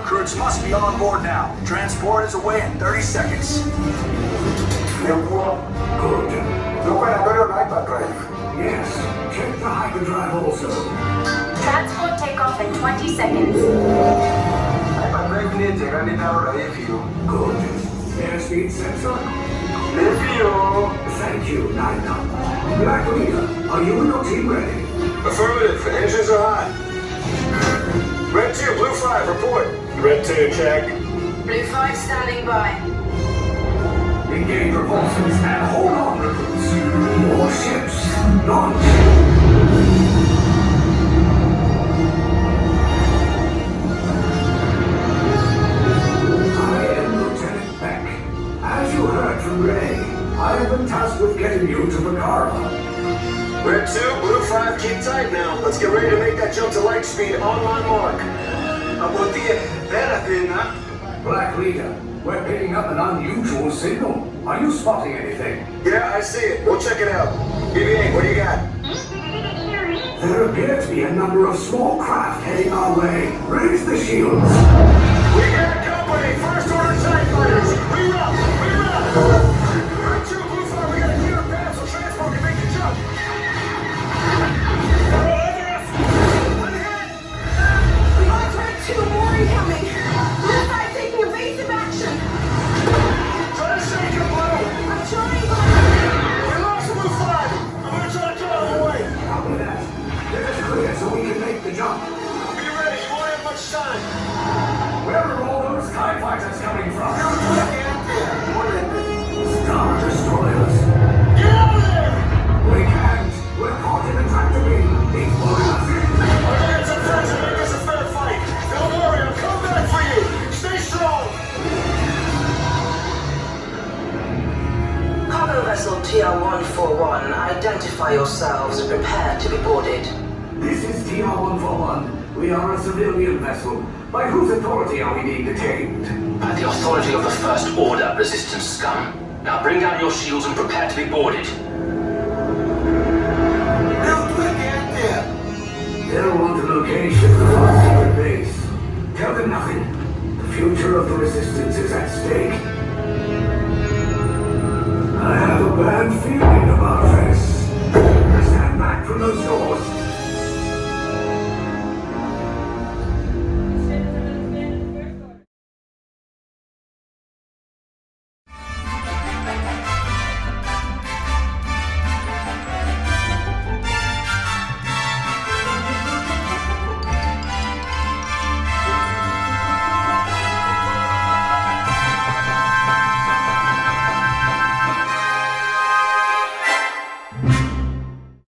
recruits must be on board now. Transport is away in 30 seconds. Good. Look at the hyperdrive. Yes. Check the hyperdrive also. Transport takeoff in 20 seconds. Hyperdrive needs a Ganitaro Rayfio. Good. Airspeed sensor? Rayfio. Thank you, Naina. Black Leader, are you and your team ready? Affirmative. Engines are hot. Red 2, Blue 5, report. Red 2, check. Blue 5 standing by. Engage repulsors and hold on, recruits. More ships. Launch. I am Lieutenant Beck. As you heard from Ray, I have been tasked with getting you to Vakara. Red 2, Blue 5, keep tight now. Let's get ready to make that jump to light speed on my mark. Black Leader, we're picking up an unusual signal. Are you spotting anything? Yeah, I see it. We'll check it out. BB-8, what do you got? There appear to be a number of small craft heading our way. Raise the shields. We got company! First order TIE fighters! We run! We run! Red 2, Blue 5, we got a clear path so transport can make the jump! Red 2, more incoming. Blue 5 taking evasive action. Try to shake him, Blue! I'm trying, but... We lost Blue 5! I'm gonna try to get out of the way! Copy that. Get us clear so we can make the jump. Be ready, you won't have much time! Where are all those TIE fighters coming from? Star Destroyers. Get out of there! We can't. We're caught in a tractor beam. He's pulling us in. I'm gonna get some friends and make this a fair fight! Don't worry, I'll come back for you! Stay strong! Cargo vessel TR-141, identify yourselves and prepare to be boarded. This is TR-141. We are a civilian vessel. By whose authority are we being detained? By the authority of the First Order, resistance scum. Now bring down your shields and prepare to be boarded. They'll want the location of our secret base. Tell them nothing. The future of the resistance is